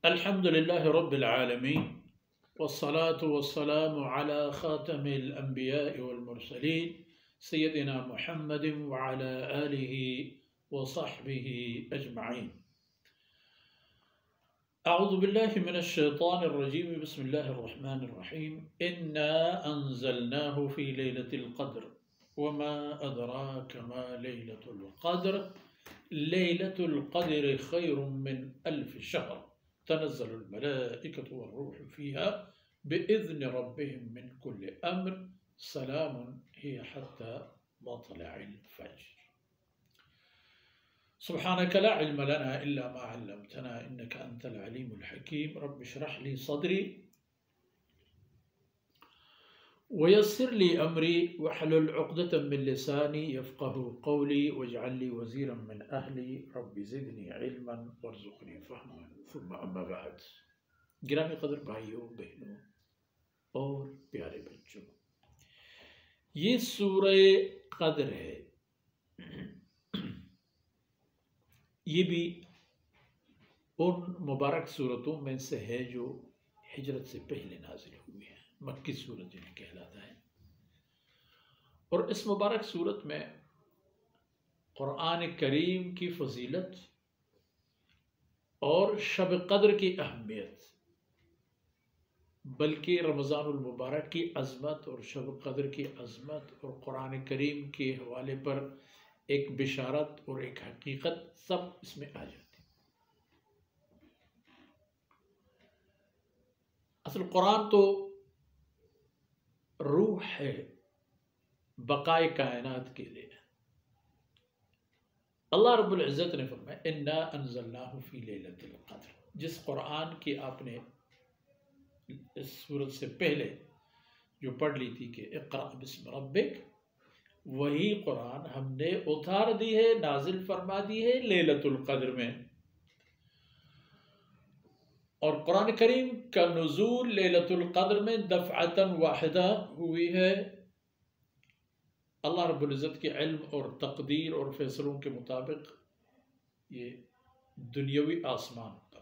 الحمد لله رب العالمين والصلاة والسلام على خاتم الأنبياء والمرسلين سيدنا محمد وعلى آله وصحبه أجمعين. أعوذ بالله من الشيطان الرجيم. بسم الله الرحمن الرحيم. إنا أنزلناه في ليلة القدر وما أدراك ما ليلة القدر. ليلة القدر خير من 1000 شهر تنزل الملائكة والروح فيها بإذن ربهم من كل أمر سلام هي حتى مطلع الفجر. سبحانك لا علم لنا إلا ما علمتنا إنك أنت العليم الحكيم. رب اشرح لي صدري ويسر لي أمري واحلل عقدة من لساني يفقه قولي واجعل لي وزيرا من أهلي رب زدني علما وارزقني فهما. ثم أما بعد. گرامی قدر بھائیوں بہنوں اور پیارے بچوں، یہ سورہ قدر ہے. یہ بھی ان مبارک صورتوں میں سے ہے جو ہجرت سے پہلے نازل ہوئی ہیں، مکی صورت جنہیں کہلاتا ہے. اور اس مبارک صورت میں قرآن کریم کی فضیلت اور شب قدر کی اہمیت، بلکہ رمضان المبارک کی عظمت اور شب قدر کی عظمت اور قرآن کریم کے حوالے پر ایک بشارت اور ایک حقیقت سب اس میں آ جاتی. اصل قرآن تو روح ہے بقائے کائنات کے لیے. اللہ رب العزت نے فرمایا انا انزلناہ فی لیلۃ القدر. جس قرآن کی آپ نے اس سورت سے پہلے جو پڑھ لی تھی کہ اقرأ بسم ربک، وہی قرآن ہم نے اتار دی ہے، نازل فرما دی ہے لیلۃ القدر میں. اور قرآن کریم کا نزول لیلۃ القدر میں دفعتاً واحدہ ہوئی ہے. اللہ رب العزت کے علم اور تقدیر اور فیصلوں کے مطابق یہ دنیاوی آسمان پر،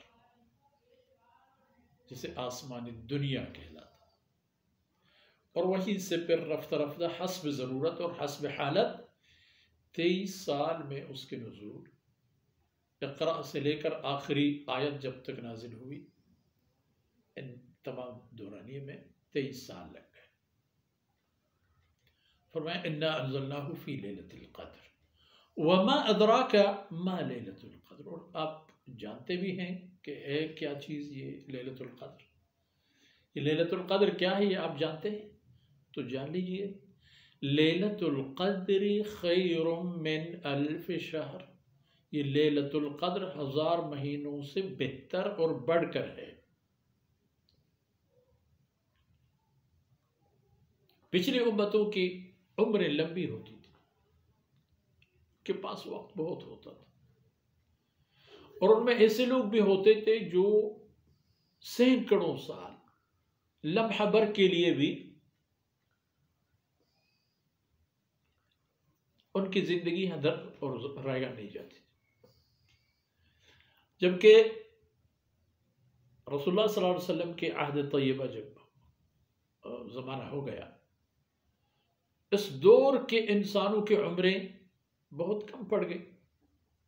جسے آسمانی دنیا کہلاتا، اور وہیں سے پھر رفتہ رفتہ حسب ضرورت اور حسب حالت 23 سال میں اس کے نزول، اقرأ سے لے کر آخری آیت جب تک نازل ہوئی، ان تمام دورانیے میں 23 سال لگ گئے. فرمایا انا انزلناہ فی لیلۃ القدر وما ادراک ما لیلۃ القدر. اور آپ جانتے بھی ہیں کہ ہے کیا چیز یہ لیلۃ القدر. یہ لیلۃ القدر کیا ہے یہ آپ جانتے ہیں تو جان لیجئے. لیلۃ القدر خیر من 1000 شہر. یہ لیلۃ القدر 1000 مہینوں سے بہتر اور بڑھ کر ہے. پچھلی امتوں کی عمریں لمبی ہوتی تھی، کے پاس وقت بہت ہوتا تھا، اور ان میں ایسے لوگ بھی ہوتے تھے جو سینکڑوں سال لمحہ بھر کے لیے بھی ان کی زندگی ہدر اور رائگاں نہیں جاتی تھی. جبکہ رسول اللہ صلی اللہ علیہ وسلم کے عہد طیبہ جب زمانہ ہو گیا، اس دور کے انسانوں کی عمریں بہت کم پڑ گئی.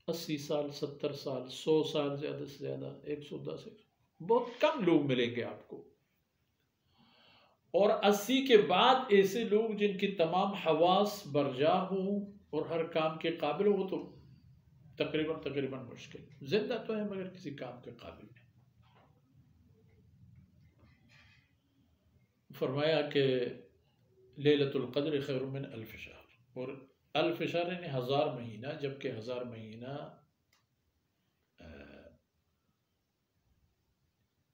80 سال، 70 سال، 100 سال، زیادہ سے زیادہ 110 بہت کم لوگ ملیں گے آپ کو. اور 80 کے بعد ایسے لوگ جن کی تمام حواس برجا ہوں اور ہر کام کے قابل ہو تو تقریباً مشکل. زندہ تو ہے مگر کسی کام کے قابل نہیں. فرمایا کہ لیلۃ القدر خیر من 1000 شہر. اور 1000 شہر یعنی 1000 مہینہ، جبکہ 1000 مہینہ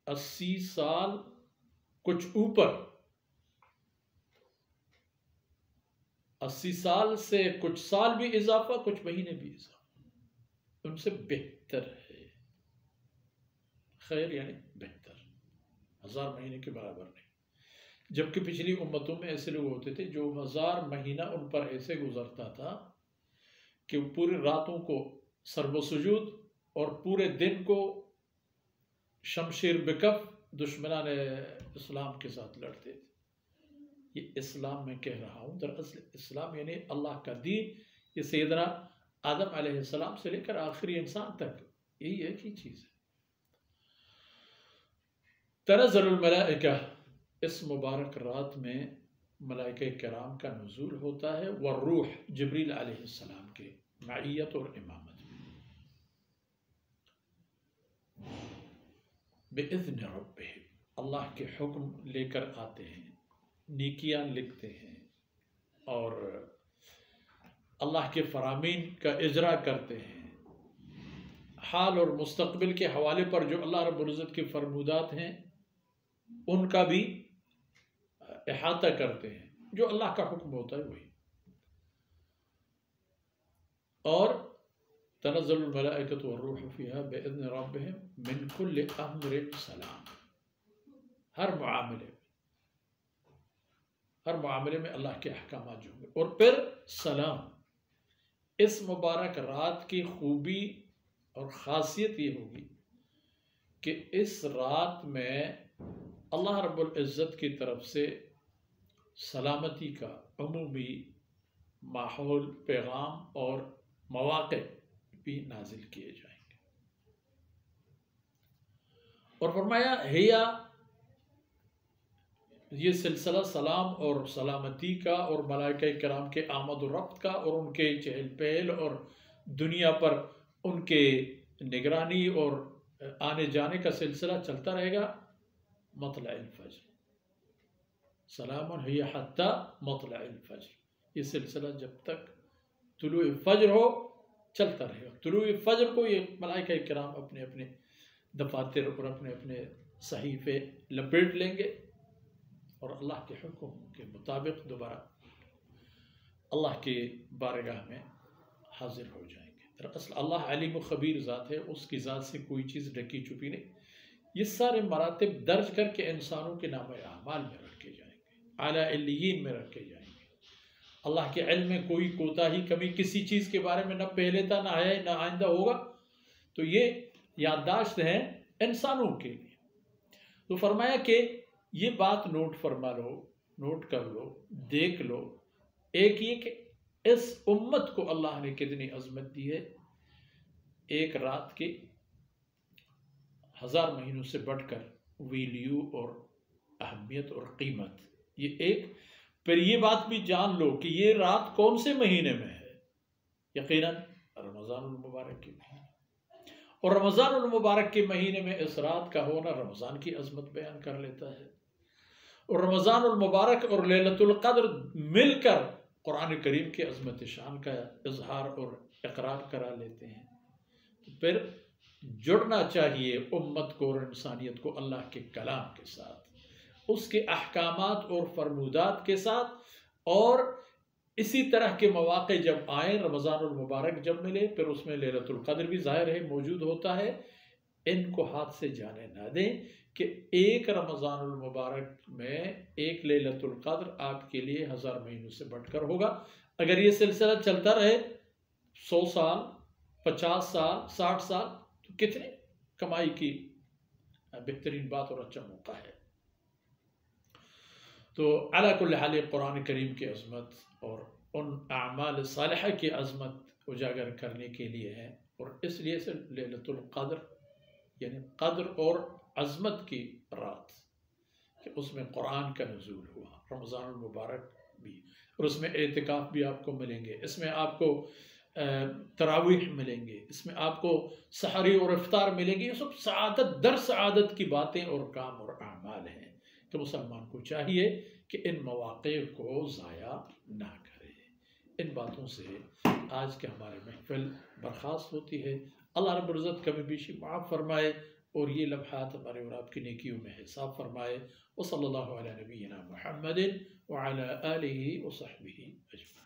80 سال کچھ اوپر، 80 سال سے کچھ سال بھی اضافہ، کچھ مہینے بھی اضافہ، ان سے بہتر ہے. خیر یعنی بہتر، 1000 مہینے کے برابر نہیں. جبکہ پچھلی امتوں میں ایسے لوگ ہوتے تھے جو 1000 مہینہ ان پر ایسے گزرتا تھا کہ وہ پوری راتوں کو سرب و سجود اور پورے دن کو شمشیر بکف دشمنان اسلام کے ساتھ لڑتے تھے. یہ اسلام میں کہہ رہا ہوں، دراصل اسلام یعنی اللہ کا دین. یہ سیدنا آدم علیہ السلام سے لے کر آخری انسان تک یہی ایک ہی چیز ہے. تنزل الملائکہ، اس مبارک رات میں ملائکہ کرام کا نزول ہوتا ہے، والروح، جبریل علیہ السلام کے معیت اور امامت میں، بِإِذْنِ رَبِّهِمْ، اللہ کے حکم لے کر آتے ہیں، نیکیاں لکھتے ہیں اور اللہ کے فرامین کا اجرا کرتے ہیں. حال اور مستقبل کے حوالے پر جو اللہ رب العزت کے فرمودات ہیں ان کا بھی احاطہ کرتے ہیں، جو اللہ کا حکم ہوتا ہے وہی. اور تنزل الملائکۃ والروح فیہا بإذن ربہم من کل امر سلام، ہر معاملے میں اللہ کے احکامات جو ہوں گے. اور پھر سلام. اس مبارک رات کی خوبی اور خاصیت یہ ہوگی کہ اس رات میں اللہ رب العزت کی طرف سے سلامتی کا عمومی ماحول، پیغام اور مواقع بھی نازل کیے جائیں گے. اور فرمایا ہیا، یہ سلسلہ سلام اور سلامتی کا اور ملائکہ کرام کے آمد و رفت کا اور ان کے چہل پہل اور دنیا پر ان کے نگرانی اور آنے جانے کا سلسلہ چلتا رہے گا مطلع الفجر. سلام ہی حتی مطلع الفجر، یہ سلسلہ جب تک طلوع فجر ہو چلتا رہے گا. طلوع فجر کو یہ ملائکہ کرام اپنے اپنے دفاتر اور اپنے اپنے صحیفے لپیٹ لیں گے اور اللہ کے حکم کے مطابق دوبارہ اللہ کے بارگاہ میں حاضر ہو جائیں گے. دراصل اللہ علیم و خبیر ذات ہے، اس کی ذات سے کوئی چیز ڈھکی چھپی نہیں. یہ سارے مراتب درج کر کے انسانوں کے نام اعمال میں رکھے جائیں گے، اعلیٰ علیین میں رکھے جائیں گے. اللہ کے علم میں کوئی کوتاہی کمی کسی چیز کے بارے میں نہ پہلے تھا، نہ ہے، نہ آئندہ ہوگا. تو یہ یادداشت ہے انسانوں کے لیے. تو فرمایا کہ یہ بات نوٹ فرما لو، نوٹ کر لو، دیکھ لو. ایک یہ کہ اس امت کو اللہ نے کتنی عظمت دی ہے. ایک رات کی 1000 مہینوں سے بڑھ کر ویلیو اور اہمیت اور قیمت. یہ ایک پھر یہ بات بھی جان لو کہ یہ رات کون سے مہینے میں ہے. یقیناً رمضان المبارک کے مہینے. اور رمضان المبارک کے مہینے میں اس رات کا ہونا رمضان کی عظمت بیان کر لیتا ہے. اور رمضان المبارک اور لیلۃ القدر مل کر قرآن کریم کی عظمت شان کا اظہار اور اقرار کرا لیتے ہیں. پھر جڑنا چاہیے امت کو اور انسانیت کو اللہ کے کلام کے ساتھ، اس کے احکامات اور فرمودات کے ساتھ. اور اسی طرح کے مواقع جب آئیں، رمضان المبارک جب ملے، پھر اس میں لیلۃ القدر بھی ظاہر ہے موجود ہوتا ہے. ان کو ہاتھ سے جانے نہ دیں کہ ایک رمضان المبارک میں ایک لیلۃ القدر آپ کے لیے 1000 مہینوں سے بڑھ کر ہوگا. اگر یہ سلسلہ چلتا رہے 100 سال، 50 سال، 60 سال، تو کتنے کمائی کی بہترین بات اور اچھا موقع ہے. تو علی کل حال قرآن کریم کی عظمت اور ان اعمال صالحہ کی عظمت اجاگر کرنے کے لیے ہے. اور اس لیے سے لیلۃ القدر یعنی قدر اور عظمت کی رات، کہ اس میں قرآن کا نزول ہوا. رمضان المبارک بھی، اور اس میں اعتکاف بھی آپ کو ملیں گے، اس میں آپ کو تراویح ملیں گے، اس میں آپ کو سحری اور افطار ملیں گے. یہ سب سعادت در سعادت کی باتیں اور کام اور اعمال ہیں کہ مسلمان کو چاہیے کہ ان مواقع کو ضائع نہ کرے. ان باتوں سے آج کے ہمارے محفل برخاست ہوتی ہے. اللہ رب العزت کمی بیشی معاف فرمائے اور یہ لمحات ہمارے اور آپ کی نیکیوں میں حساب فرمائے. وصلی اللہ علی نبینا محمد وعلی آلہ وصحبہ اجمعین.